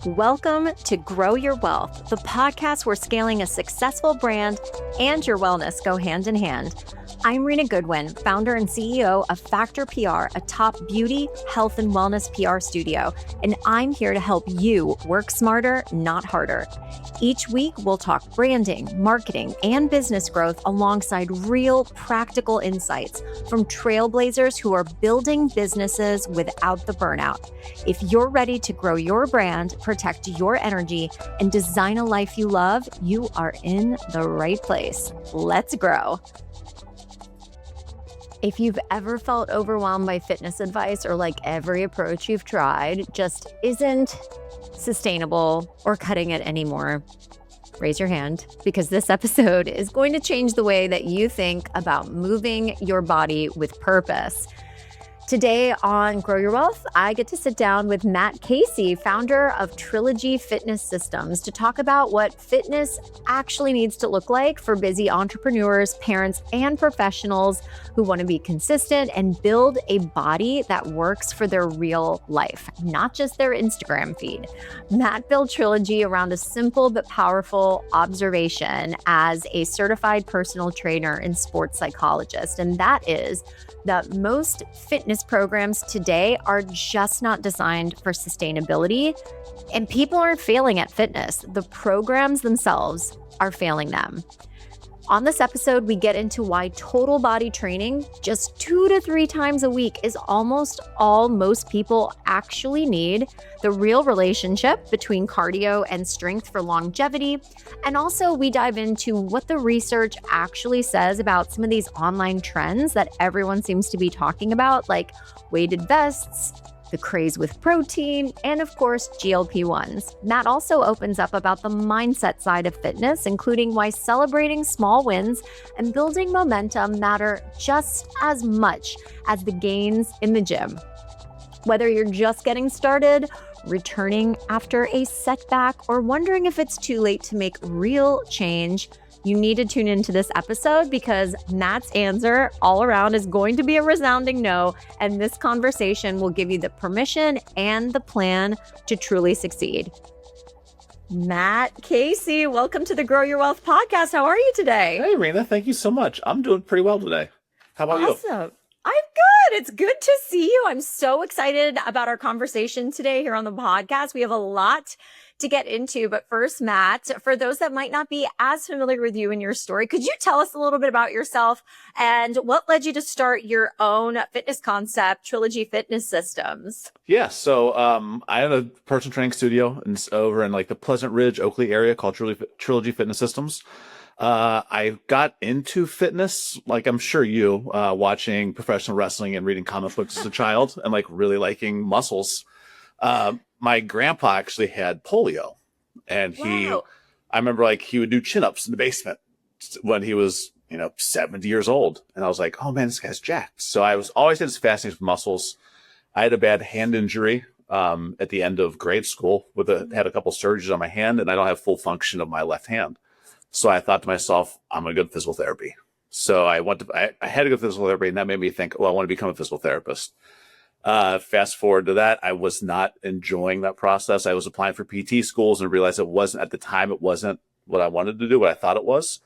Welcome to Grow Your Wealth, the podcast where scaling a successful brand and your wellness go hand in hand. I'm Rena Goodwin, founder and CEO of Factor PR, a top beauty, health, and wellness PR studio, and I'm here to help you work smarter, not harder. Each week, we'll talk branding, marketing, and business growth alongside real, practical insights from trailblazers who are building businesses without the burnout. If you're ready to grow your brand, protect your energy, and design a life you love, you are in the right place. Let's grow. If you've ever felt overwhelmed by fitness advice or like every approach you've tried just isn't sustainable or cutting it anymore, raise your hand, because this episode is going to change the way that you think about moving your body with purpose. Today on Grow Your Wealth, I get to sit down with Matt Kasee, founder of Trilogy Fitness Systems, to talk about what fitness actually needs to look like for busy entrepreneurs, parents, and professionals who want to be consistent and build a body that works for their real life, not just their Instagram feed. Matt built Trilogy around a simple but powerful observation as a certified personal trainer and sports psychologist, and that is that most fitness programs today are just not designed for sustainability, and people aren't failing at fitness. The programs themselves are failing them. On this episode, we get into why total body training just 2 to 3 times a week is almost all most people actually need, the real relationship between cardio and strength for longevity, and also we dive into what the research actually says about some of these online trends that everyone seems to be talking about, like weighted vests, the craze with protein, and of course, GLP-1s. Matt also opens up about the mindset side of fitness, including why celebrating small wins and building momentum matter just as much as the gains in the gym. Whether you're just getting started, returning after a setback, or wondering if it's too late to make real change, you need to tune into this episode because Matt's answer all around is going to be a resounding no, and this conversation will give you the permission and the plan to truly succeed. Matt Kasee, welcome to the Grow Your Wealth podcast. How are you today? Hey, Rena, thank you so much. I'm doing pretty well today. How about you? Awesome. I'm good. It's good to see you. I'm so excited about our conversation today here on the podcast. We have a lot to get into. But first, Matt, for those that might not be as familiar with you and your story, could you tell us a little bit about yourself and what led you to start your own fitness concept, Trilogy Fitness Systems? Yeah, so I have a personal training studio over in like the Pleasant Ridge, Oakley area called Trilogy Fitness Systems. I got into fitness, like I'm sure you, watching professional wrestling and reading comic books as a child and like really liking muscles. My grandpa actually had polio, and I remember like he would do chin-ups in the basement when he was, 70 years old. And I was like, oh man, this guy's jacked. So I was always had this fascination with muscles. I had a bad hand injury, at the end of grade school had a couple surgeries on my hand, and I don't have full function of my left hand. So I thought to myself, I'm going to go to physical therapy. So I had to go to physical therapy, and that made me think, well, I want to become a physical therapist. Fast forward to that, I was not enjoying that process. I was applying for PT schools and realized it wasn't what I wanted to do, what I thought it was.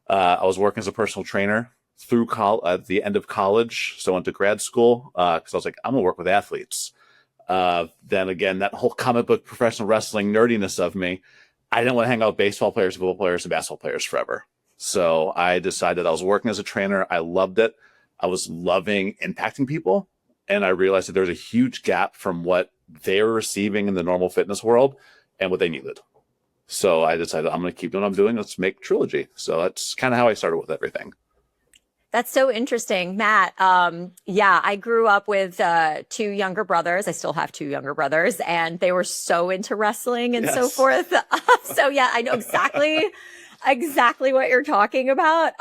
I was working as a personal trainer through at the end of college. So I went to grad school, cause I was like, I'm gonna work with athletes. Then again, that whole comic book professional wrestling nerdiness of me, I didn't want to hang out with baseball players, football players, and basketball players forever. So I decided I was working as a trainer. I loved it. I was loving impacting people. And I realized that there was a huge gap from what they were receiving in the normal fitness world and what they needed. So I decided I'm going to keep doing what I'm doing. Let's make Trilogy. So that's kind of how I started with everything. That's so interesting, Matt. I grew up with 2 younger brothers. I still have 2 younger brothers, and they were so into wrestling and so forth. So yeah, I know exactly what you're talking about.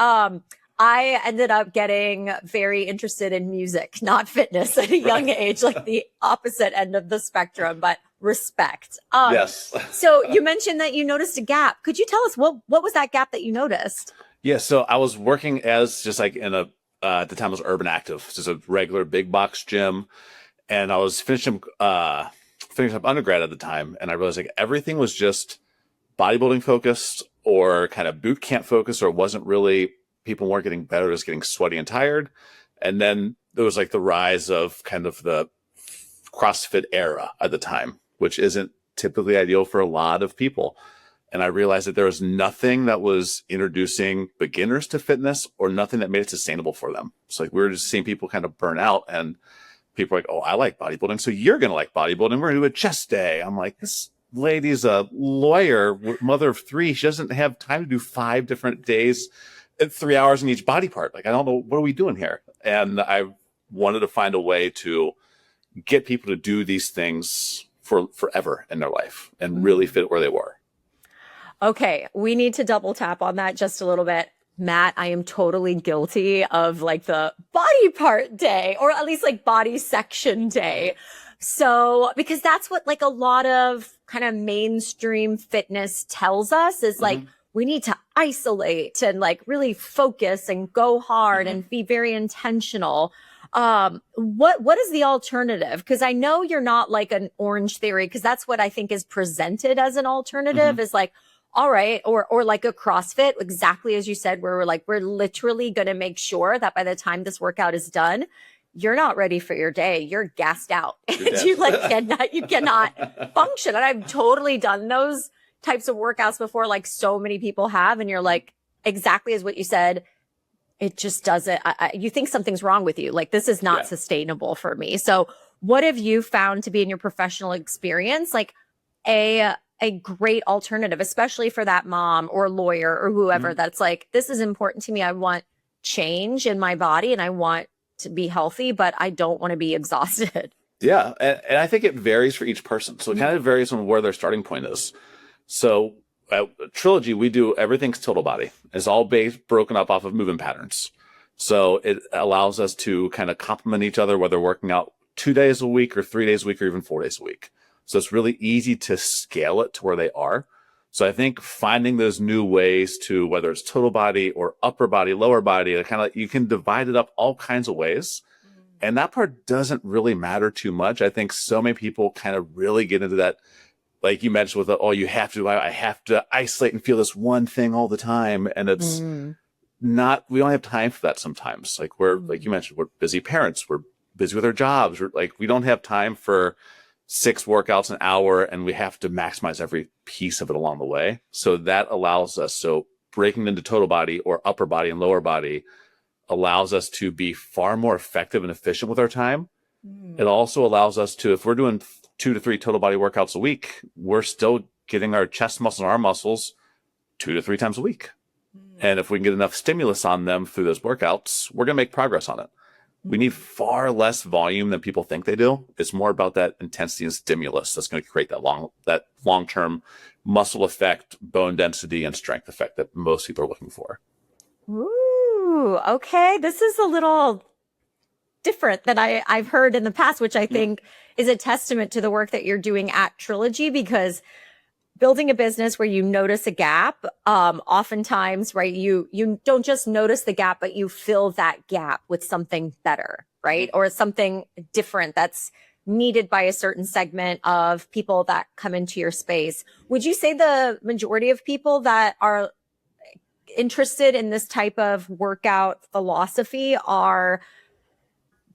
I ended up getting very interested in music, not fitness at a young age, like the opposite end of the spectrum, but respect. Yes. So you mentioned that you noticed a gap. Could you tell us what was that gap that you noticed? Yeah. So I was working as just like at the time it was Urban Active, just a regular big box gym. And I was finishing finishing up undergrad at the time, and I realized like everything was just bodybuilding focused or kind of boot camp focused, or it wasn't really, people weren't getting better, just getting sweaty and tired. And then there was like the rise of kind of the CrossFit era at the time, which isn't typically ideal for a lot of people. And I realized that there was nothing that was introducing beginners to fitness or nothing that made it sustainable for them. So like we were just seeing people kind of burn out, and people are like, oh, I like bodybuilding, so you're going to like bodybuilding. We're going to do a chest day. I'm like, this lady's a lawyer, mother of 3. She doesn't have time to do 5 different days at 3 hours in each body part. Like, I don't know, what are we doing here? And I wanted to find a way to get people to do these things for forever in their life and really fit where they were. Okay, we need to double tap on that just a little bit. Matt, I am totally guilty of like the body part day, or at least like body section day. So, because that's what like a lot of kind of mainstream fitness tells us is like, we need to isolate and like really focus and go hard and be very intentional. What is the alternative? Because I know you're not like an Orange Theory, because that's what I think is presented as an alternative is like, all right, or like a CrossFit, exactly as you said, where we're literally going to make sure that by the time this workout is done, you're not ready for your day. You're gassed out. You cannot function. And I've totally done those types of workouts before, like so many people have. And you're like, exactly as what you said, it just doesn't, you think something's wrong with you. Like, this is not sustainable for me. So what have you found to be in your professional experience, like a great alternative, especially for that mom or lawyer or whoever that's like, this is important to me. I want change in my body and I want to be healthy, but I don't want to be exhausted. Yeah. And I think it varies for each person. So it kind of varies on where their starting point is. So at Trilogy, we do everything's total body. It's all broken up off of movement patterns. So it allows us to kind of complement each other, whether working out 2 days a week or 3 days a week or even 4 days a week. So it's really easy to scale it to where they are. So I think finding those new ways to, whether it's total body or upper body, lower body, kind of, you can divide it up all kinds of ways. And that part doesn't really matter too much. I think so many people kind of really get into that, like you mentioned with I have to isolate and feel this one thing all the time. And it's not, we don't have time for that sometimes. Like like you mentioned, we're busy parents. We're busy with our jobs. We don't have time for 6 workouts an hour, and we have to maximize every piece of it along the way. So that allows us, so breaking into total body or upper body and lower body allows us to be far more effective and efficient with our time. It also allows us to, if we're doing 2 to 3 total body workouts a week, we're still getting our chest muscles and arm muscles 2 to 3 times a week. And if we can get enough stimulus on them through those workouts, we're going to make progress on it. We need far less volume than people think they do. It's more about that intensity and stimulus that's going to create that long-term muscle effect, bone density, and strength effect that most people are looking for. Ooh, okay. This is a little different than I've heard in the past, which I think is a testament to the work that you're doing at Trilogy, because building a business where you notice a gap, oftentimes, right, you don't just notice the gap, but you fill that gap with something better, right? Or something different that's needed by a certain segment of people that come into your space. Would you say the majority of people that are interested in this type of workout philosophy are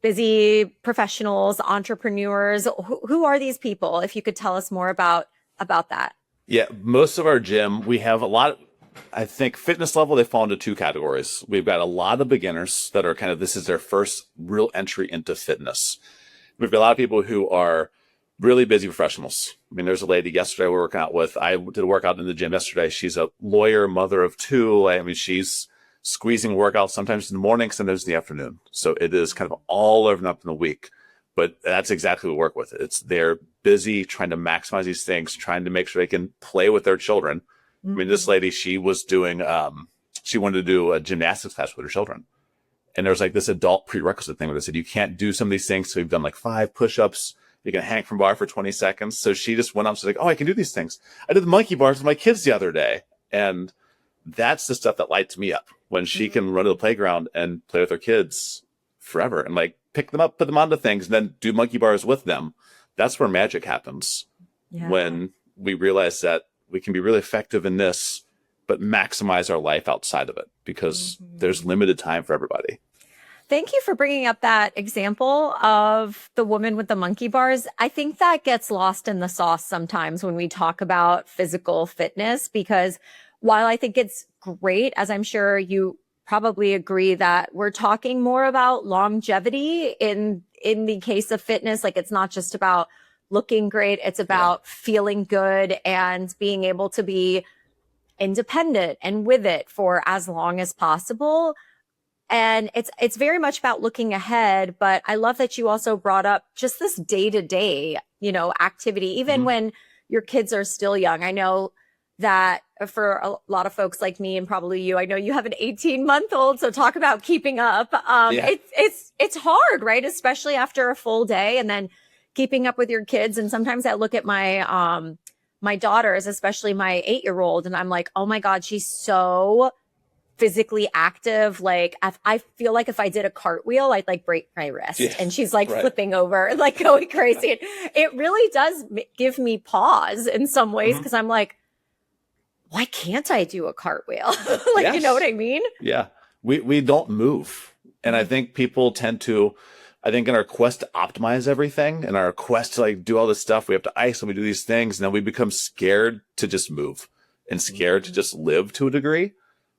busy professionals, entrepreneurs? Who are these people? If you could tell us more about that. Yeah, most of our gym, we have a lot, I think fitness level, they fall into 2 categories. We've got a lot of beginners that are kind of, this is their first real entry into fitness. We've got a lot of people who are really busy professionals. I mean, there's a lady yesterday we're working out with. I did a workout in the gym yesterday. She's a lawyer, mother of 2. I mean, she's squeezing workouts sometimes in the morning, sometimes in the afternoon. So it is kind of all over and up in the week. But that's exactly what we work with. It's they're busy trying to maximize these things, trying to make sure they can play with their children. I mean, this lady, she was doing, she wanted to do a gymnastics class with her children. And there was like this adult prerequisite thing where they said, you can't do some of these things. So we've done like 5 push-ups. You can hang from bar for 20 seconds. So she just went up. She's like, oh, I can do these things. I did the monkey bars with my kids the other day. And that's the stuff that lights me up, when she can run to the playground and play with her kids forever and like pick them up, put them onto things, and then do monkey bars with them. that's where magic happens. Yeah. When we realize that we can be really effective in this, but maximize our life outside of it, because there's limited time for everybody. Thank you for bringing up that example of the woman with the monkey bars. I think that gets lost in the sauce sometimes when we talk about physical fitness, because while I think it's great, as I'm sure you probably agree, that we're talking more about longevity in the case of fitness. Like, it's not just about looking great, it's about feeling good and being able to be independent and with it for as long as possible. And it's very much about looking ahead, but I love that you also brought up just this day-to-day, activity, even when your kids are still young. I know that for a lot of folks like me and probably you, I know you have an 18-month-old, so talk about keeping up. It's hard, right? Especially after a full day and then keeping up with your kids. And sometimes I look at my daughters, especially my 8-year-old, and I'm like, oh my God, she's so physically active. Like, I feel like if I did a cartwheel, I'd like break my wrist. And she's like flipping over, like going crazy. And it really does give me pause in some ways, because I'm like, why can't I do a cartwheel? You know what I mean? Yeah. We don't move. And I think people tend to, I think in our quest to optimize everything and our quest to like do all this stuff, we have to isolate, we do these things, and then we become scared to just move and scared to just live to a degree,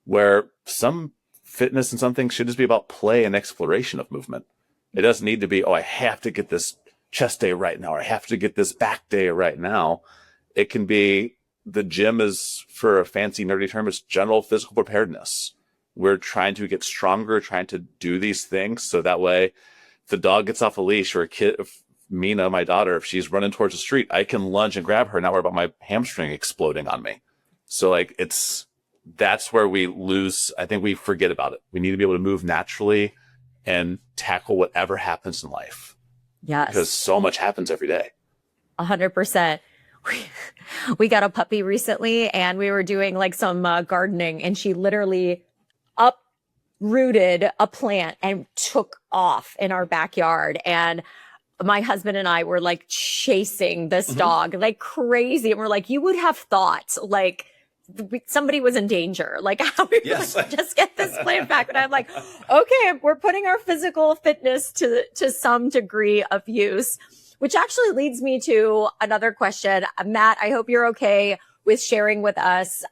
where some fitness and some things should just be about play and exploration of movement. It doesn't need to be, oh, I have to get this chest day right now, or I have to get this back day right now. It can be, the gym is, for a fancy nerdy term, is general physical preparedness. We're trying to get stronger, trying to do these things so that way if the dog gets off a leash, or a kid, if Mina, my daughter, if she's running towards the street, I can lunge and grab her, not worry about my hamstring exploding on me. So like, that's where we lose. I think we forget about it. We need to be able to move naturally and tackle whatever happens in life. Yes. Because so much happens every day. 100%. We got a puppy recently, and we were doing like some gardening, and she literally uprooted a plant and took off in our backyard. And my husband and I were like chasing this dog like crazy. And we're like, you would have thought like somebody was in danger. Like, how we were like, just get this plant back. And I'm like, okay, we're putting our physical fitness to some degree of use, which actually leads me to another question. Matt, I hope you're okay with sharing with us,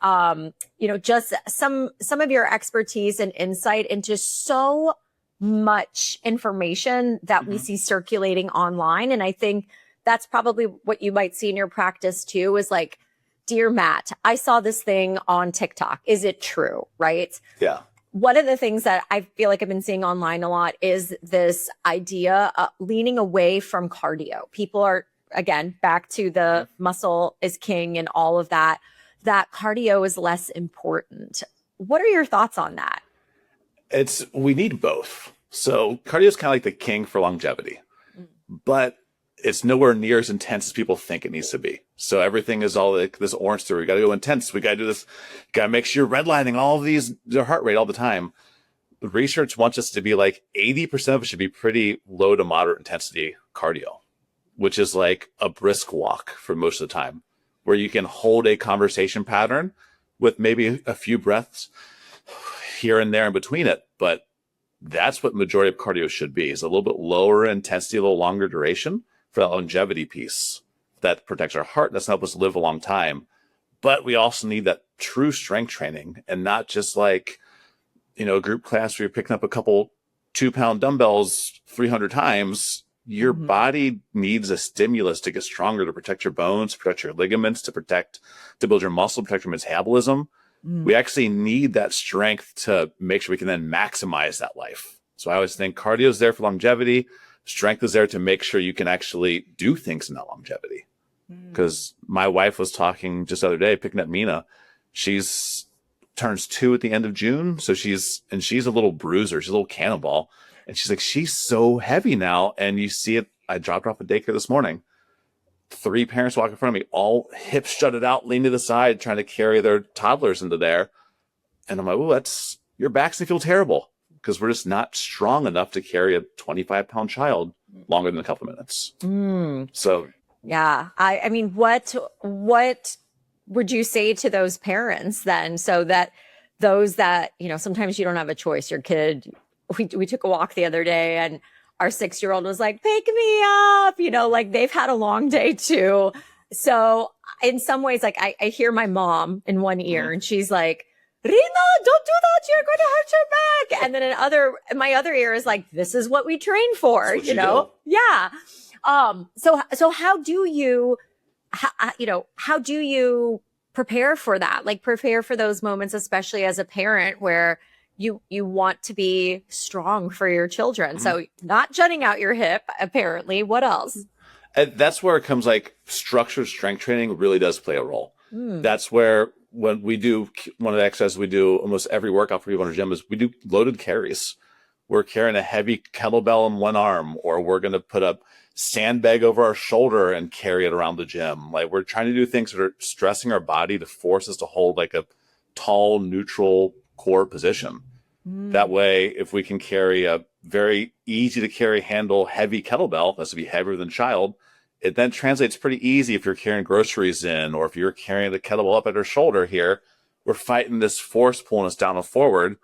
just some of your expertise and insight into so much information that we see circulating online. And I think that's probably what you might see in your practice too, is like, dear Matt, I saw this thing on TikTok. Is it true? Right? Yeah. One of the things that I feel like I've been seeing online a lot is this idea of leaning away from cardio. People are, again, back to the muscle is king and all of that, that cardio is less important. What are your thoughts on that? We need both. So cardio is kind of like the king for longevity, but it's nowhere near as intense as people think it needs to be. So everything is all like this orange theory. We got to go intense. We got to do this. Got to make sure you're redlining all of these, their heart rate all the time. The research wants us to be like 80% of it should be pretty low to moderate intensity cardio, which is like a brisk walk for most of the time, where you can hold a conversation pattern with maybe a few breaths here and there in between it. But that's what majority of cardio should be, is a little bit lower intensity, a little longer duration for that longevity piece that protects our heart. That's help us live a long time. But we also need that true strength training, and not just like, a group class where you're picking up a couple 2-pound dumbbells 300 times. Your body needs a stimulus to get stronger, to protect your bones, to protect your ligaments, to build your muscle, protect your metabolism. We actually need that strength to make sure we can then maximize that life. So I always think cardio is there for longevity. Strength is there to make sure you can actually do things in that longevity. Because my wife was talking just the other day, picking up Mina. She's turns 2 at the end of June. So she's a little bruiser. She's a little cannonball. And she's like, she's so heavy now. And you see it. I dropped her off at daycare this morning. 3 parents walk in front of me, all hips jutted out, lean to the side, trying to carry their toddlers into there. And I'm like, oh, your back's going to feel terrible, because we're just not strong enough to carry a 25-pound child longer than a couple of minutes. Mm. So yeah, I mean, what would you say to those parents then, so that those that, sometimes you don't have a choice. Your kid, we took a walk the other day and our 6-year-old was like, pick me up, like they've had a long day too. So in some ways, like I hear my mom in one ear and she's like, Rina, don't do that. You're going to hurt your back. And then my other ear is like, this is what we train for, Do. Yeah. So how do you, how do you prepare for that? Like prepare for those moments, especially as a parent where you want to be strong for your children. So not jutting out your hip, apparently. What else? And that's where it comes, like structured strength training really does play a role. That's where when we do one of the exercises we do almost every workout for people in our gym is we do loaded carries. We're carrying a heavy kettlebell in one arm, or we're going to put a sandbag over our shoulder and carry it around the gym. Like we're trying to do things that are stressing our body to force us to hold like a tall, neutral core position. That way, if we can carry a very easy to carry handle, heavy kettlebell, that's to be heavier than child, it then translates pretty easy if you're carrying groceries in, or if you're carrying the kettlebell up at her shoulder here, we're fighting this force pulling us down and forward.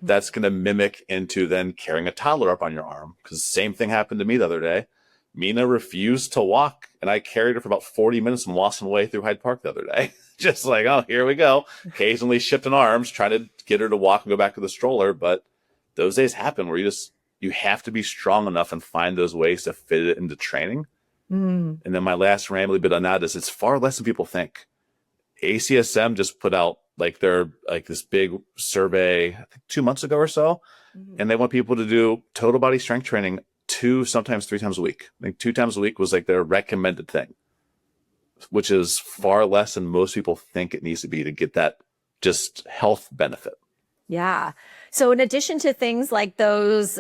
That's going to mimic into then carrying a toddler up on your arm. Because the same thing happened to me the other day. Mina refused to walk, and I carried her for about 40 minutes in Wasson Way through Hyde Park the other day. Just like, oh, here we go. Occasionally shifting arms, trying to get her to walk and go back to the stroller. But those days happen where you have to be strong enough and find those ways to fit it into training. And then my last rambly bit on that is it's far less than people think. ACSM just put out this big survey, I think 2 months ago or so. And they want people to do total body strength training 2, sometimes 3 times a week. I think 2 times a week was like their recommended thing, which is far less than most people think it needs to be to get that just health benefit. Yeah. So in addition to things like those,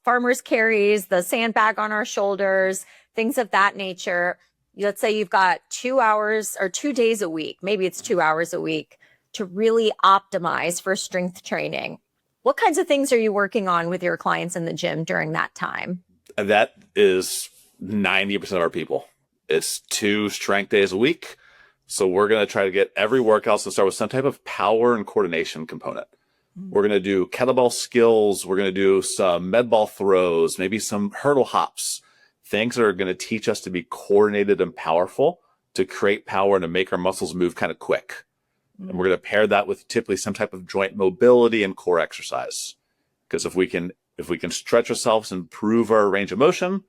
farmers carries, the sandbag on our shoulders, things of that nature, let's say you've got 2 hours or 2 days a week, maybe it's 2 hours a week to really optimize for strength training. What kinds of things are you working on with your clients in the gym during that time? That is 90% of our people. It's 2 strength days a week. So we're going to try to get every workout to start with some type of power and coordination component. We're going to do kettlebell skills. We're going to do some med ball throws, maybe some hurdle hops, things that are going to teach us to be coordinated and powerful, to create power and to make our muscles move kind of quick. And we're going to pair that with typically some type of joint mobility and core exercise. Because if we can stretch ourselves and improve our range of motion,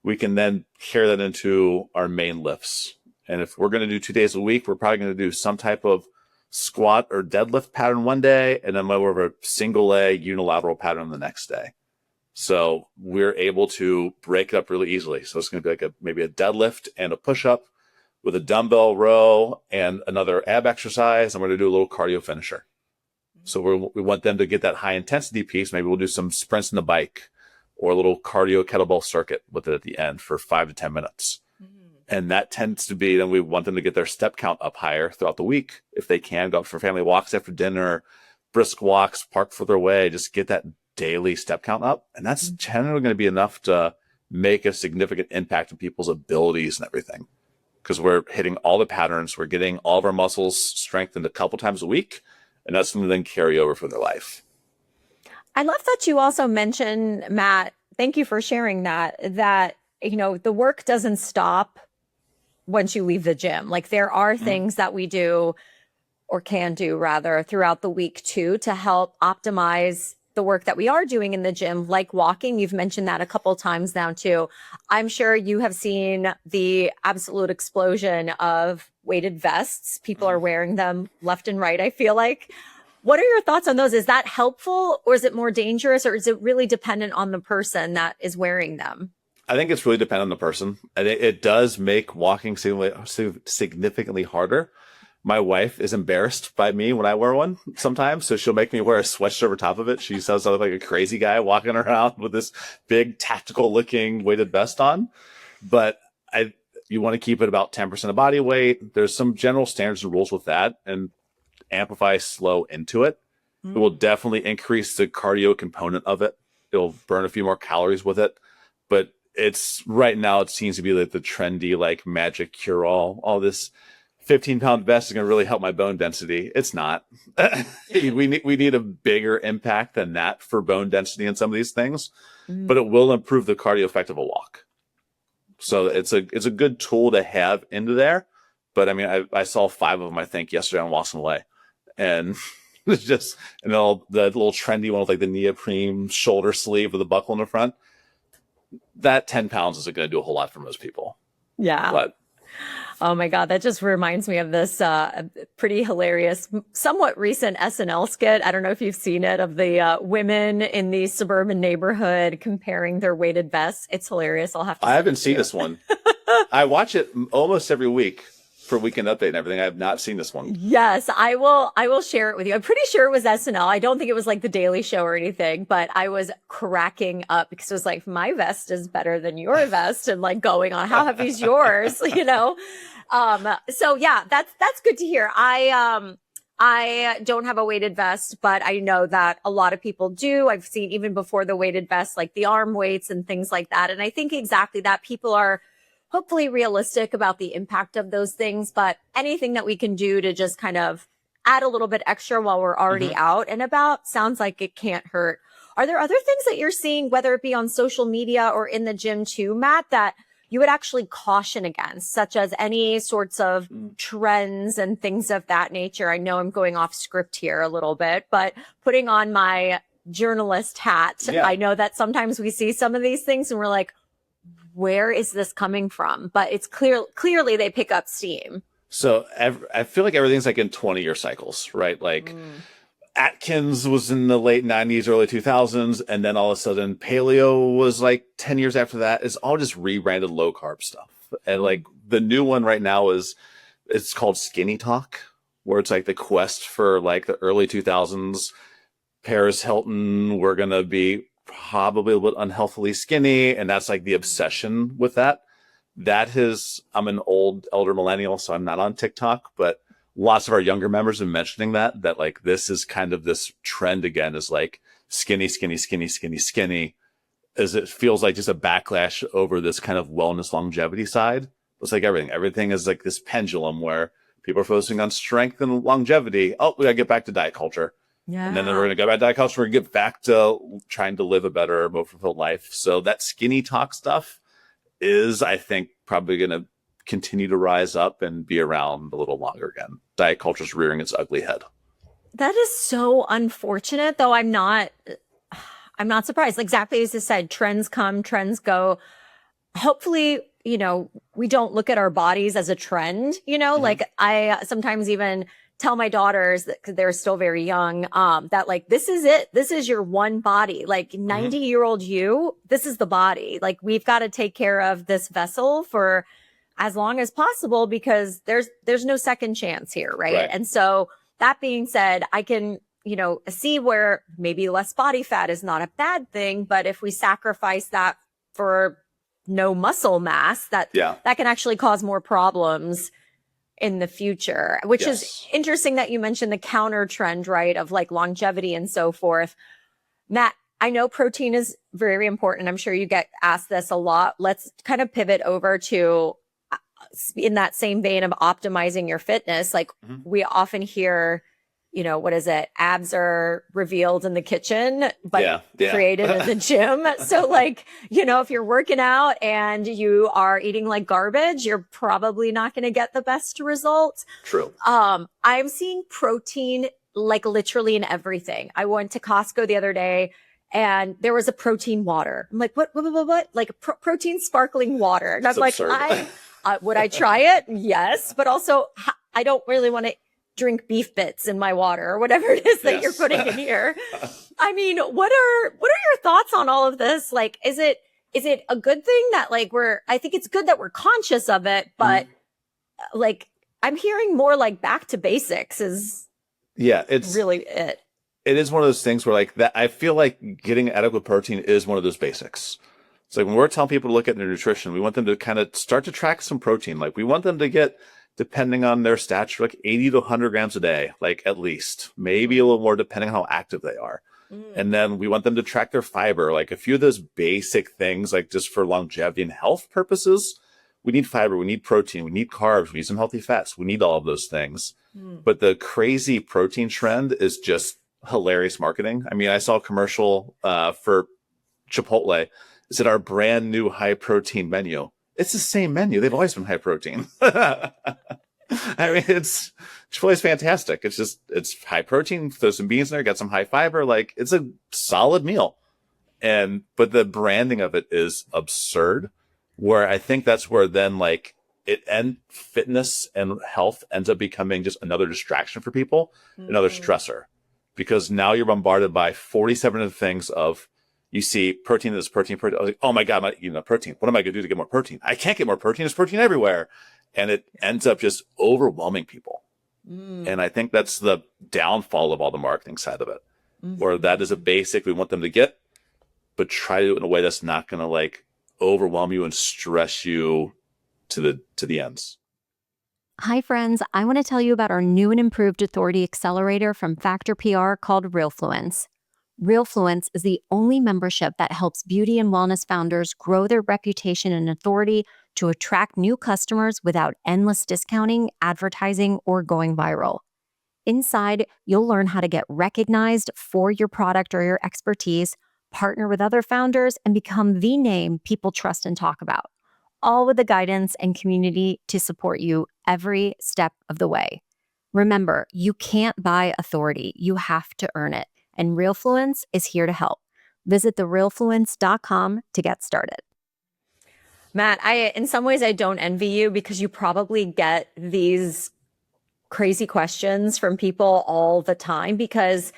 we can then carry that into our main lifts. And if we're going to do 2 days a week, we're probably going to do some type of squat or deadlift pattern one day, and then more of a single leg unilateral pattern the next day. So we're able to break it up really easily. So it's going to be like maybe a deadlift and a push-up with a dumbbell row and another ab exercise. And we're going to do a little cardio finisher. So we want them to get that high intensity piece. Maybe we'll do some sprints in the bike or a little cardio kettlebell circuit with it at the end for 5 to 10 minutes. And that tends to be, then we want them to get their step count up higher throughout the week. If they can, go out for family walks after dinner, brisk walks, park further away, just get that daily step count up. And that's generally going to be enough to make a significant impact on people's abilities and everything. Because we're hitting all the patterns. We're getting all of our muscles strengthened a couple times a week. And that's something to then carry over for their life. I love that you also mentioned, Matt, thank you for sharing that the work doesn't stop once you leave the gym. Like there are things that we do, or can do rather, throughout the week too, to help optimize the work that we are doing in the gym, like walking. You've mentioned that a couple times now too. I'm sure you have seen the absolute explosion of weighted vests. People are wearing them left and right, I feel like. What are your thoughts on those? Is that helpful, or is it more dangerous, or is it really dependent on the person that is wearing them? I think it's really dependent on the person. And it does make walking significantly harder. My wife is embarrassed by me when I wear one sometimes, so she'll make me wear a sweatshirt over top of it. She says I look like a crazy guy walking around with this big tactical-looking weighted vest on. But you want to keep it about 10% of body weight. There's some general standards and rules with that, and amplify slow into it. It will definitely increase the cardio component of it. It'll burn a few more calories with it. but it's right now it seems to be like the trendy like magic cure all this 15-pound vest is going to really help my bone density. It's not. we need a bigger impact than that for bone density in some of these things, but it will improve the cardio effect of a walk. So it's a good tool to have into there. But I mean, I saw 5 of them, I think, yesterday on Wasson Way, and it's just, and all the little trendy one with like the neoprene shoulder sleeve with the buckle in the front. That 10 pounds isn't going to do a whole lot for most people. Yeah. But oh my God, that just reminds me of this pretty hilarious, somewhat recent SNL skit. I don't know if you've seen it, of the women in the suburban neighborhood comparing their weighted vests. It's hilarious. I'll have to. I haven't seen this one. I watch it almost every week for Weekend Update and everything. I have not seen this one. Yes, I will share it with you. I'm pretty sure it was SNL. I don't think it was like the Daily Show or anything, but I was cracking up because it was like, my vest is better than your vest, and like going on, how heavy is yours? You know? So yeah, that's good to hear. I don't have a weighted vest, but I know that a lot of people do. I've seen even before the weighted vest, like the arm weights and things like that. And I think exactly that, people are hopefully realistic about the impact of those things, but anything that we can do to just kind of add a little bit extra while we're already out and about sounds like it can't hurt. Are there other things that you're seeing, whether it be on social media or in the gym too, Matt, that you would actually caution against, such as any sorts of trends and things of that nature? I know I'm going off script here a little bit, but putting on my journalist hat, I know that sometimes we see some of these things and we're like, where is this coming from? But it's clearly they pick up steam. So I feel like everything's like in 20-year cycles, right? Like Atkins was in the late 90s, early 2000s, and then all of a sudden paleo was like 10 years after that. It's all just rebranded low carb stuff. And like the new one right now it's called Skinny Talk, where it's like the quest for like the early 2000s. Paris Hilton, we're going to be probably a little bit unhealthily skinny, and that's like the obsession with that. I'm an elder millennial, so I'm not on TikTok, but lots of our younger members are mentioning that like this is kind of this trend again, is like skinny, as it feels like just a backlash over this kind of wellness longevity side. It's like everything is like this pendulum where people are focusing on strength and longevity. Oh, we gotta get back to diet culture. Yeah. And then we're going to go back to diet culture. We're going to get back to trying to live a better, more fulfilled life. So that Skinny Talk stuff is, I think, probably going to continue to rise up and be around a little longer again. Diet culture is rearing its ugly head. That is so unfortunate, though. I'm not surprised. Exactly as you said, trends come, trends go. Hopefully, we don't look at our bodies as a trend, like I sometimes even tell my daughters that, cause they're still very young, that like, this is it. This is your one body. Like 90-year-old you, this is the body. Like, we've got to take care of this vessel for as long as possible, because there's no second chance here. Right. And so that being said, I can, see where maybe less body fat is not a bad thing, but if we sacrifice that for no muscle mass, that can actually cause more problems in the future, which is interesting that you mentioned the counter trend, right, of like longevity and so forth. Matt, I know protein is very important. I'm sure you get asked this a lot. Let's kind of pivot over to, in that same vein of optimizing your fitness. Like we often hear, what is it? Abs are revealed in the kitchen, but created in the gym. So like, if you're working out and you are eating like garbage, you're probably not going to get the best results. True. I'm seeing protein like literally in everything. I went to Costco the other day and there was a protein water. I'm like, what? Like protein sparkling water. And I'm like, would I try it? Yes. But also I don't really want to drink beef bits in my water or whatever it is that you're putting in here. I mean, what are your thoughts on all of this? Like, is it a good thing that like I think it's good that we're conscious of it, but like I'm hearing more like back to basics is it's really it. It is one of those things where like that, I feel like getting adequate protein is one of those basics. It's like when we're telling people to look at their nutrition, we want them to kind of start to track some protein. Like we want them to get, depending on their stature, like 80 to 100 grams a day, like at least, maybe a little more depending on how active they are. And then we want them to track their fiber, like a few of those basic things, like just for longevity and health purposes. We need fiber, we need protein, we need carbs, we need some healthy fats. We need all of those things. But the crazy protein trend is just hilarious marketing. I mean, I saw a commercial for Chipotle. Is it our brand new high protein menu? It's the same menu. They've always been high protein. I mean, Chipotle's fantastic. It's high protein. Throw some beans in there, got some high fiber. Like, it's a solid meal. But the branding of it is absurd, where I think that's where then like fitness and health ends up becoming just another distraction for people, another stressor, because now you're bombarded by 47 of the things of, you see protein, this protein. I was like, oh my God, I'm not eating enough protein. What am I going to do to get more protein? I can't get more protein. There's protein everywhere. And it ends up just overwhelming people. And I think that's the downfall of all the marketing side of it, where that is a basic we want them to get, but try to do it in a way that's not going to like overwhelm you and stress you to the ends. Hi, friends. I want to tell you about our new and improved authority accelerator from Factor PR called RealFluence. RealFluence is the only membership that helps beauty and wellness founders grow their reputation and authority to attract new customers without endless discounting, advertising, or going viral. Inside, you'll learn how to get recognized for your product or your expertise, partner with other founders, and become the name people trust and talk about, all with the guidance and community to support you every step of the way. Remember, you can't buy authority. You have to earn it. And RealFluence is here to help. Visit therealfluence.com to get started. Matt, in some ways, I don't envy you because you probably get these crazy questions from people all the time, because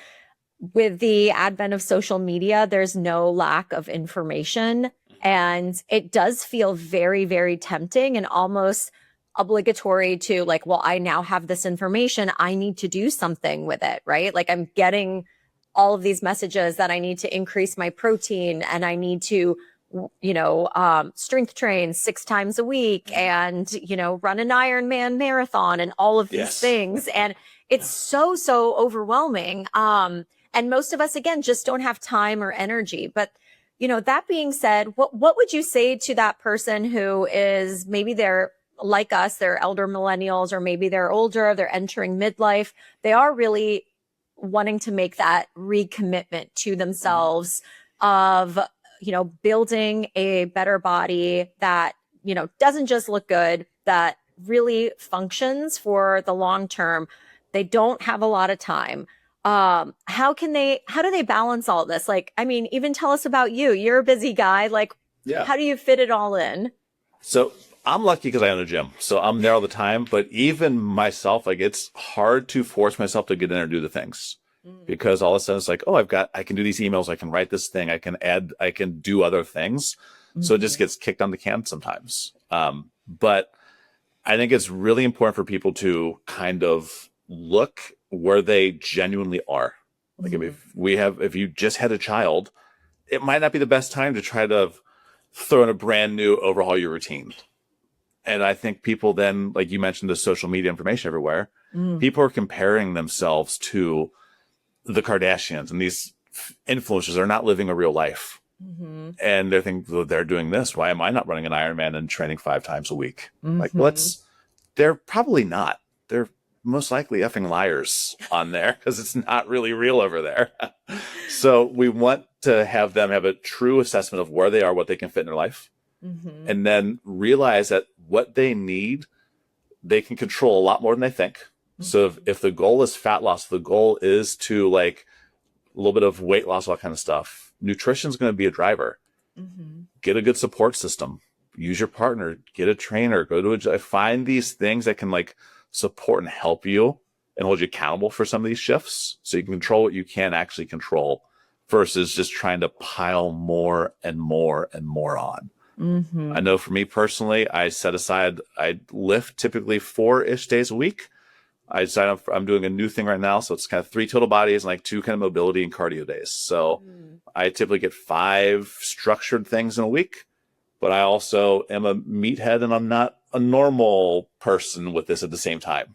with the advent of social media, there's no lack of information. And it does feel very, very tempting and almost obligatory to like, well, I now have this information. I need to do something with it, right? Like, I'm getting all of these messages that I need to increase my protein and I need to, strength train 6 times a week and, run an Ironman marathon and all of these things. And it's so overwhelming. And most of us, again, just don't have time or energy. But, that being said, what would you say to that person who is maybe they're like us, they're elder millennials, or maybe they're older, they're entering midlife. They are really wanting to make that recommitment to themselves of, building a better body that, doesn't just look good, that really functions for the long term. They don't have a lot of time. How do they balance all this? Like, I mean, even tell us about you. You're a busy guy. Like, how do you fit it all in? So I'm lucky because I own a gym, so I'm there all the time. But even myself, like, it's hard to force myself to get in there and do the things, because all of a sudden it's like, oh, I can do these emails, I can write this thing, I can do other things. So it just gets kicked on the can sometimes. But I think it's really important for people to kind of look where they genuinely are. Like, if you just had a child, it might not be the best time to try to throw in a brand new overhaul your routine. And I think people then, like you mentioned, the social media information everywhere, people are comparing themselves to the Kardashians and these influencers are not living a real life. And they're thinking, well, they're doing this. Why am I not running an Ironman and training 5 times a week? Like, they're probably not. They're most likely effing liars on there because it's not really real over there. So we want to have them have a true assessment of where they are, what they can fit in their life. And then realize that what they need, they can control a lot more than they think. So if the goal is fat loss, the goal is to like a little bit of weight loss, all that kind of stuff, nutrition is going to be a driver. Get a good support system, use your partner, get a trainer, go to find these things that can like support and help you and hold you accountable for some of these shifts, so you can control what you can actually control versus just trying to pile more and more and more on. I know for me personally, I lift typically 4-ish days a week. I decided I'm doing a new thing right now. So it's kind of 3 total bodies and like 2 kind of mobility and cardio days. So I typically get 5 structured things in a week. but I also am a meathead and I'm not a normal person with this at the same time.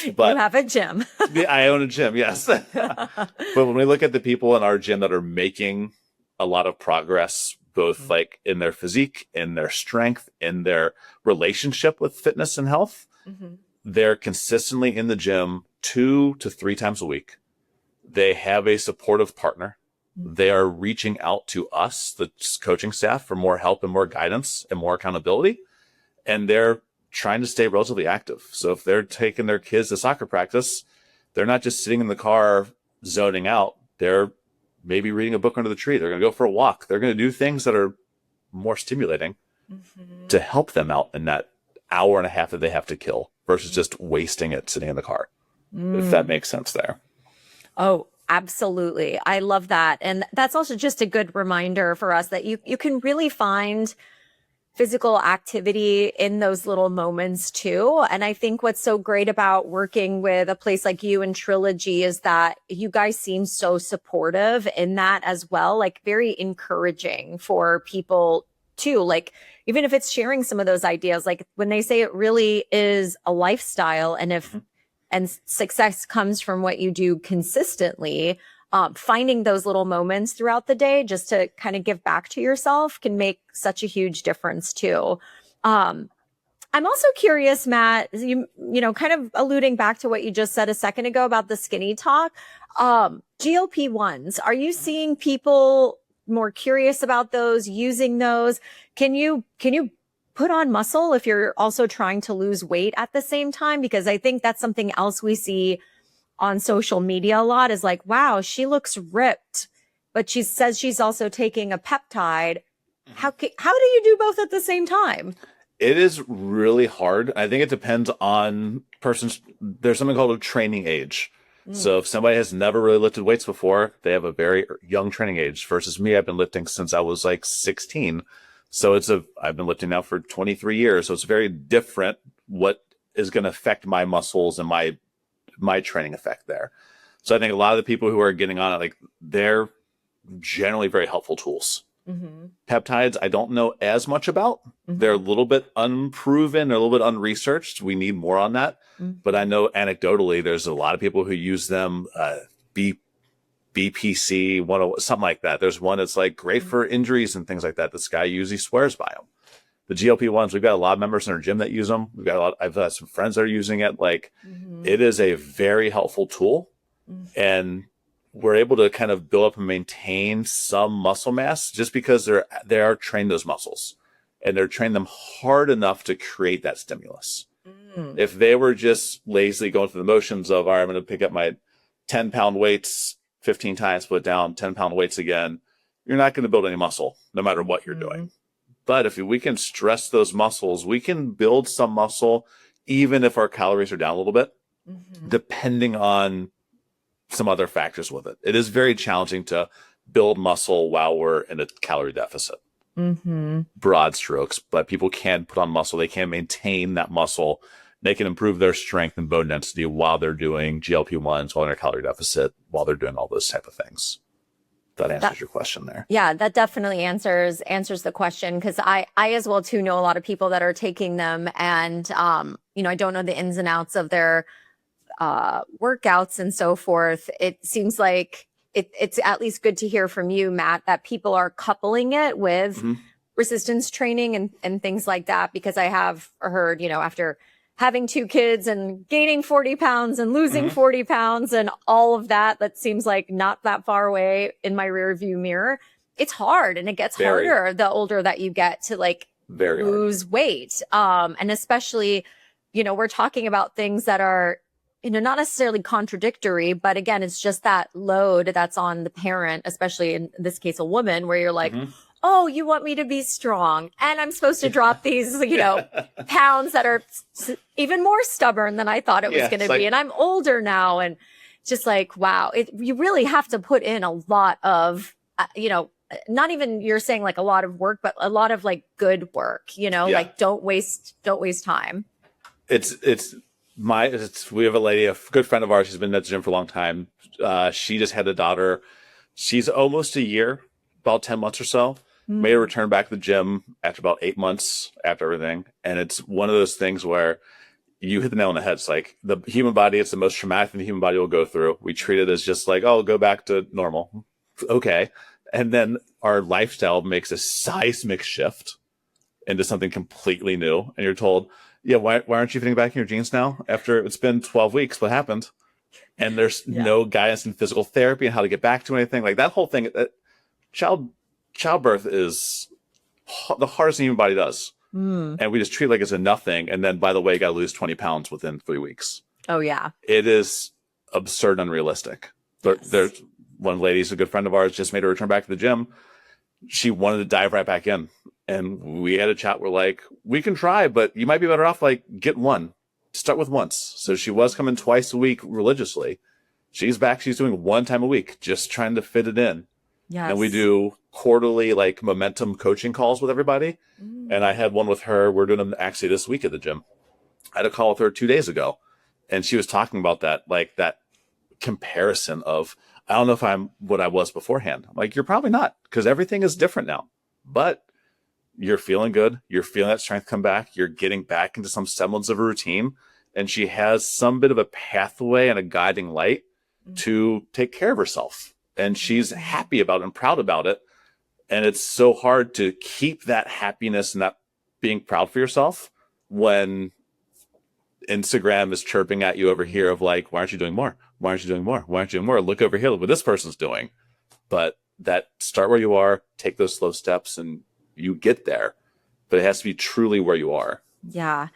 You But have a gym. I own a gym, yes. But when we look at the people in our gym that are making a lot of progress, both like in their physique, in their strength, in their relationship with fitness and health, they're consistently in the gym 2 to 3 times a week. They have a supportive partner. They are reaching out to us, the coaching staff, for more help and more guidance and more accountability. And they're trying to stay relatively active. So if they're taking their kids to soccer practice, they're not just sitting in the car zoning out. They're maybe reading a book under the tree. They're going to go for a walk. They're going to do things that are more stimulating to help them out in that hour and a half that they have to kill versus just wasting it sitting in the car. If that makes sense there. Oh, absolutely. I love that. And that's also just a good reminder for us that you can really find physical activity in those little moments too. And I think what's so great about working with a place like you and Trilogy is that you guys seem so supportive in that as well, like very encouraging for people too. Like even if it's sharing some of those ideas, like when they say it really is a lifestyle, and if and success comes from what you do consistently, finding those little moments throughout the day just to kind of give back to yourself can make such a huge difference too. I'm also curious, Matt, you know, kind of alluding back to what you just said a second ago about the skinny talk. GLP-1s, are you seeing people more curious about those, using those? Can you put on muscle if you're also trying to lose weight at the same time? Because I think that's something else we see on social media a lot, is like, wow, she looks ripped, but she says she's also taking a peptide. How do you do both at the same time? It is really hard. I think it depends on persons. There's something called a training age. So if somebody has never really lifted weights before, they have a very young training age versus me. I've been lifting since I was like 16. So I've been lifting now for 23 years. So it's very different what is going to affect my muscles and my training effect there. So I think a lot of the people who are getting on it, like, they're generally very helpful tools. Peptides, I don't know as much about. They're a little bit unproven, they're a little bit unresearched. We need more on that. But I know anecdotally, there's a lot of people who use them, BPC, something like that. There's one that's like great for injuries and things like that. This guy usually swears by them. The GLP-1s, we've got a lot of members in our gym that use them. I've got some friends that are using it. Like, it is a very helpful tool. And we're able to kind of build up and maintain some muscle mass just because they are trained those muscles, and they're trained them hard enough to create that stimulus. If they were just lazily going through the motions of, all right, I'm going to pick up my 10-pound weights 15 times, put down 10-pound weights again, you're not going to build any muscle no matter what you're doing. But if we can stress those muscles, we can build some muscle even if our calories are down a little bit, depending on some other factors with it. It is very challenging to build muscle while we're in a calorie deficit. Broad strokes, but people can put on muscle. They can maintain that muscle. They can improve their strength and bone density while they're doing GLP-1s, while they're in a calorie deficit, while they're doing all those type of things. That answers your question there. Yeah, that definitely answers the question, because I as well too know a lot of people that are taking them, and you know, I don't know the ins and outs of their workouts and so forth. It seems like it's at least good to hear from you, Matt, that people are coupling it with resistance training and things like that, because I have heard, you know, after having 2 kids and gaining 40 pounds and losing 40 pounds and all of that, that seems like not that far away in my rear view mirror. It's hard, and it gets harder the older that you get to like lose weight. And especially, you know, we're talking about things that are, you know, not necessarily contradictory, but again, it's just that load that's on the parent, especially in this case, a woman, where you're like, oh, you want me to be strong, and I'm supposed to drop these, you know, pounds that are even more stubborn than I thought it was going to be. And I'm older now. And just like, wow, you really have to put in a lot of, you know, not even, you're saying like a lot of work, but a lot of like good work, you know, like don't waste time. We have a lady, a good friend of ours, who's been at the gym for a long time. She just had a daughter. She's almost a year, about 10 months or so. Made a return back to the gym after about 8 months after everything. And it's one of those things where you hit the nail on the head. It's like the human body, it's the most traumatic thing the human body will go through. We treat it as just like, oh, go back to normal. Okay. And then our lifestyle makes a seismic shift into something completely new. And you're told, yeah, why aren't you fitting back in your jeans now? After it's been 12 weeks, what happened? And there's no guidance in physical therapy and how to get back to anything. Like that whole thing, childbirth is the hardest thing the human body does. And we just treat it like it's a nothing. And then, by the way, you got to lose 20 pounds within 3 weeks. Oh, yeah. It is absurd and unrealistic. But there's one lady who's a good friend of ours, just made a return back to the gym. She wanted to dive right back in. And we had a chat. We're like, we can try, but you might be better off like get one. Start with once. So she was coming twice a week religiously. She's back. She's doing 1 time a week, just trying to fit it in. Yes. And we do quarterly like momentum coaching calls with everybody. And I had one with her. We're doing them actually this week at the gym. I had a call with her 2 days ago. And she was talking about that, like that comparison of, I don't know if I'm what I was beforehand. I'm like, you're probably not, because everything is different now. But you're feeling good. You're feeling that strength come back. You're getting back into some semblance of a routine. And she has some bit of a pathway and a guiding light to take care of herself. And she's happy about it and proud about it. And it's so hard to keep that happiness and that being proud for yourself when Instagram is chirping at you over here of like, why aren't you doing more? Why aren't you doing more? Why aren't you doing more? Look over here, look what this person's doing. But that start where you are, take those slow steps and you get there. But it has to be truly where you are. Yeah.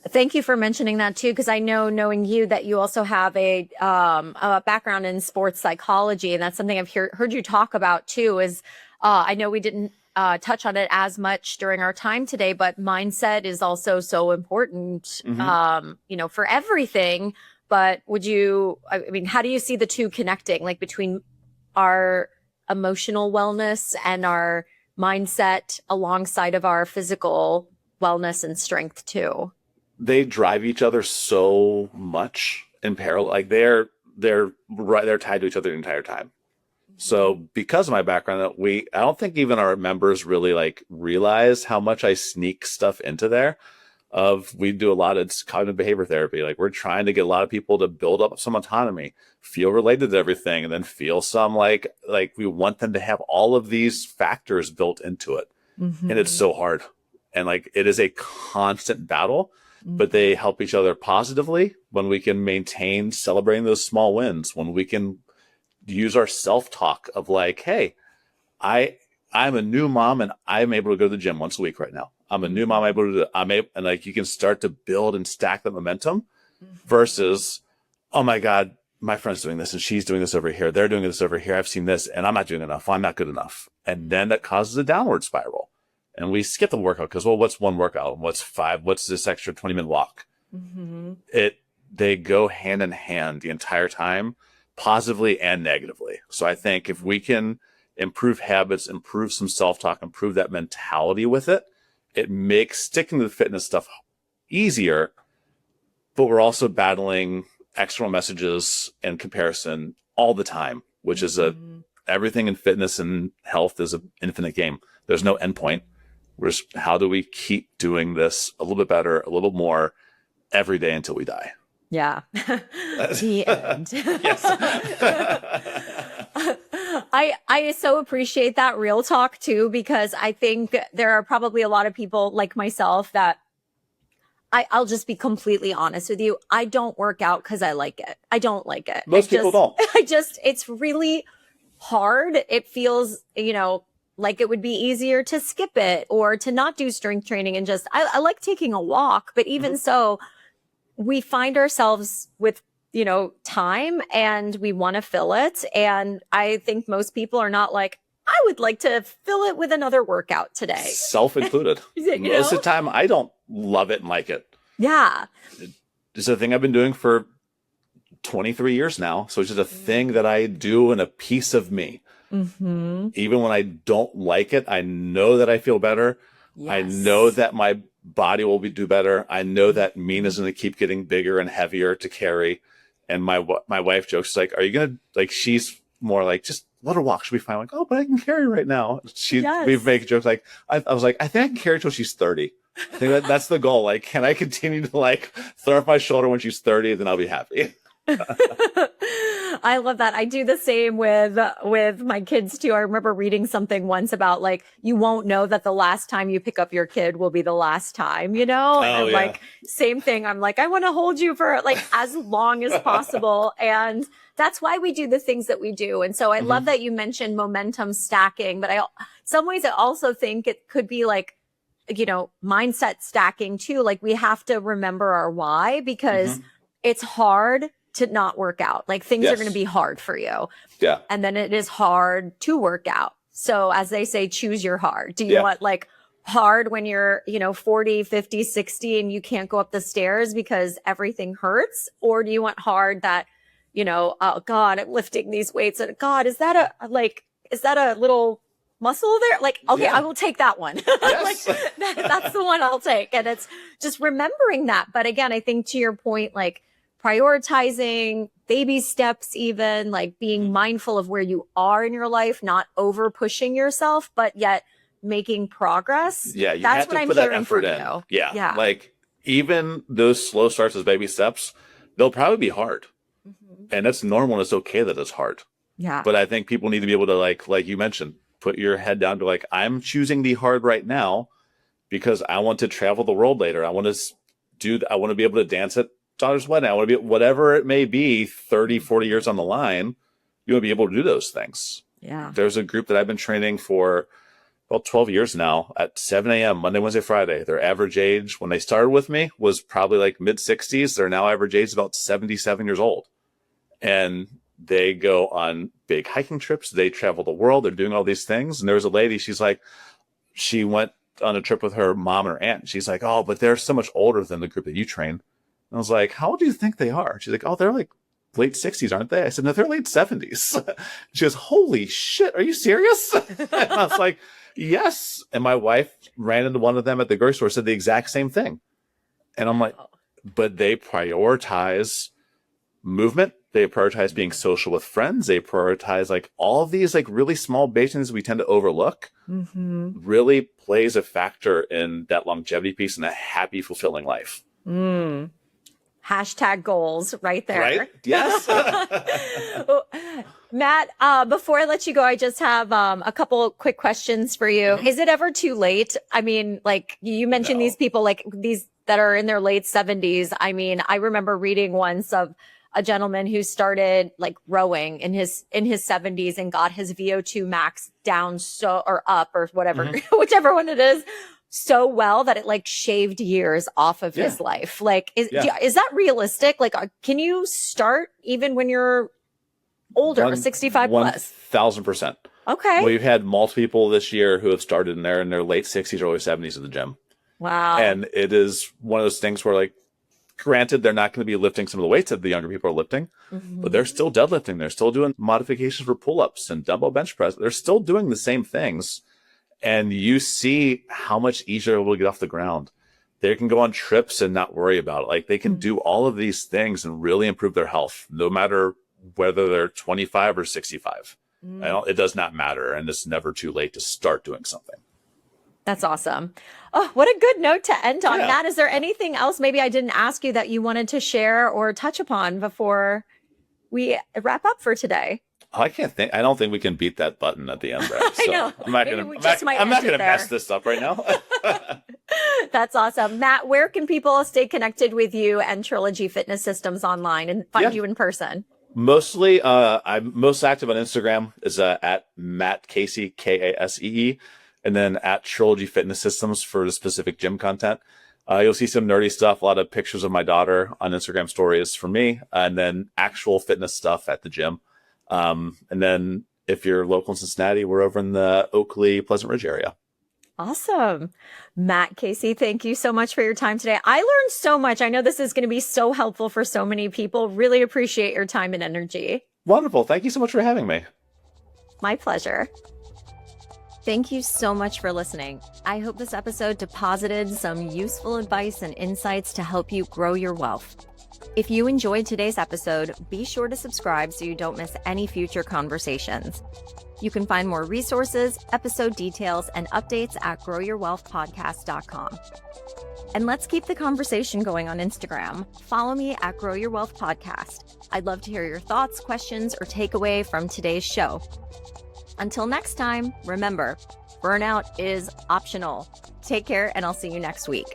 Thank you for mentioning that too, because I know, knowing you, that you also have a background in sports psychology, and that's something I've heard you talk about too. Is I know we didn't touch on it as much during our time today, but mindset is also so important, for everything. But I mean, how do you see the two connecting, like between our emotional wellness and our mindset alongside of our physical wellness and strength too? They drive each other so much in parallel. Like they're tied to each other the entire time. So because of my background, I don't think even our members really like realize how much I sneak stuff into there. We do a lot of cognitive behavior therapy. Like we're trying to get a lot of people to build up some autonomy, feel related to everything, and then feel some like we want them to have all of these factors built into it. And it's so hard. And like, it is a constant battle, but they help each other positively when we can maintain celebrating those small wins, when we can use our self-talk of like, hey, I'm a new mom and I'm able to go to the gym once a week right now. I'm a new mom, and like you can start to build and stack the momentum versus, oh my God, my friend's doing this and she's doing this over here. They're doing this over here. I've seen this and I'm not doing enough. I'm not good enough. And then that causes a downward spiral. And we skip the workout because, well, what's one workout? What's 5? What's this extra 20-minute walk? They go hand in hand the entire time, positively and negatively. So I think if we can improve habits, improve some self-talk, improve that mentality with it, it makes sticking to the fitness stuff easier. But we're also battling external messages and comparison all the time, which is everything in fitness and health is an infinite game. There's no endpoint. How do we keep doing this a little bit better, a little more every day until we die? Yeah. The end. Yes. I so appreciate that real talk too, because I think there are probably a lot of people like myself that I'll just be completely honest with you. I don't work out because I like it. I don't like it. Most people don't. It's really hard. It feels, like it would be easier to skip it or to not do strength training and just, I like taking a walk, but even so, we find ourselves with, time and we want to fill it. And I think most people are not like, I would like to fill it with another workout today. Self included. Most of the time, I don't love it and like it. Yeah. It's a thing I've been doing for 23 years now. So it's just a thing that I do and a piece of me. Even when I don't like it, I know that I feel better. Yes. I know that my body will do better. I know that mean is going to keep getting bigger and heavier to carry. And my wife jokes like, are you going to, like, she's more like, just let her walk. She'll be fine. I'm like, oh, but I can carry right now. Yes. We make jokes like, I was like, I think I can carry till she's 30. I think that's the goal. Like, can I continue to like throw off my shoulder when she's 30? Then I'll be happy. I love that. I do the same with my kids too. I remember reading something once about like, you won't know that the last time you pick up your kid will be the last time, you know? And I'm like, same thing. I'm like, I want to hold you for like as long as possible. And that's why we do the things that we do. And so I love that you mentioned momentum stacking, but some ways I also think it could be like, you know, mindset stacking too. Like we have to remember our why, because it's hard to not work out. Like things are going to be hard for you. Yeah. And then it is hard to work out. So as they say, choose your hard. Do you want like hard when you're, you know, 40, 50, 60 and you can't go up the stairs because everything hurts? Or do you want hard that, you know, oh God, I'm lifting these weights and God, is that a little muscle there? Like, okay, I will take that one. Yes. Like that's the one I'll take. And it's just remembering that. But again, I think to your point, like, prioritizing baby steps, even like being mindful of where you are in your life, not over pushing yourself, but yet making progress. Yeah, you that's have what to I'm put that hearing effort from in. you. Yeah, like even those slow starts as baby steps, they'll probably be hard, and that's normal. And it's okay that it's hard. Yeah, but I think people need to be able to like you mentioned, put your head down to like, I'm choosing the hard right now because I want to travel the world later. I want to be able to dance at daughter's wedding. I want to be, whatever it may be, 30, 40 years on the line, you want to be able to do those things. Yeah. There's a group that I've been training for about 12 years now at 7 a.m. Monday, Wednesday, Friday. Their average age when they started with me was probably like mid 60s. Their now average age is about 77 years old. And they go on big hiking trips. They travel the world. They're doing all these things. And there was a lady, she went on a trip with her mom and her aunt. She's like, oh, but they're so much older than the group that you train. I was like, how old do you think they are? She's like, oh, they're like late 60s, aren't they? I said, no, they're late 70s. She goes, holy shit, are you serious? And I was like, yes. And my wife ran into one of them at the grocery store, said the exact same thing. And I'm like, but they prioritize movement. They prioritize being social with friends. They prioritize like all of these like really small basic things we tend to overlook really plays a factor in that longevity piece and that happy, fulfilling life. Hashtag goals right there. Right? Yes. Matt, before I let you go, I just have a couple quick questions for you. Is it ever too late? I mean, like you mentioned these people, like these that are in their late 70s. I mean, I remember reading once of a gentleman who started like rowing in his 70s and got his VO2 max down or up or whatever, whichever one it is, so well that it like shaved years off of his life. Like, is that realistic? Like, can you start even when you're older, 65 plus? 1,000%. Okay. We've had multiple people this year who have started in their late 60s or early 70s at the gym. Wow. And it is one of those things where like, granted, they're not going to be lifting some of the weights that the younger people are lifting, but they're still deadlifting. They're still doing modifications for pull-ups and dumbbell bench press. They're still doing the same things. And you see how much easier it will get off the ground. They can go on trips and not worry about it. Like they can do all of these things and really improve their health, no matter whether they're 25 or 65. It does not matter. And it's never too late to start doing something. That's awesome. Oh, what a good note to end on. Yeah. Matt, is there anything else maybe I didn't ask you that you wanted to share or touch upon before we wrap up for to I don't think we can beat that button at the end there. So I know. I'm not going to mess this up right now. That's awesome. Matt, where can people stay connected with you and Trilogy Fitness Systems online and find you in person? Mostly, I'm most active on Instagram is at Matt Kasee, Kasee, and then at Trilogy Fitness Systems for the specific gym content. You'll see some nerdy stuff, a lot of pictures of my daughter on Instagram stories for me, and then actual fitness stuff at the gym. And then if you're local in Cincinnati, we're over in the Oakley, Pleasant Ridge area. Awesome. Matt Kasee, thank you so much for your time today. I learned so much. I know this is going to be so helpful for so many people. Really appreciate your time and energy. Wonderful. Thank you so much for having me. My pleasure. Thank you so much for listening. I hope this episode deposited some useful advice and insights to help you grow your wealth. If you enjoyed today's episode, be sure to subscribe so you don't miss any future conversations. You can find more resources, episode details, and updates at growyourwealthpodcast.com. And let's keep the conversation going on Instagram. Follow me at Grow Your Wealth Podcast. I'd love to hear your thoughts, questions, or takeaway from today's show. Until next time, remember, burnout is optional. Take care, and I'll see you next week.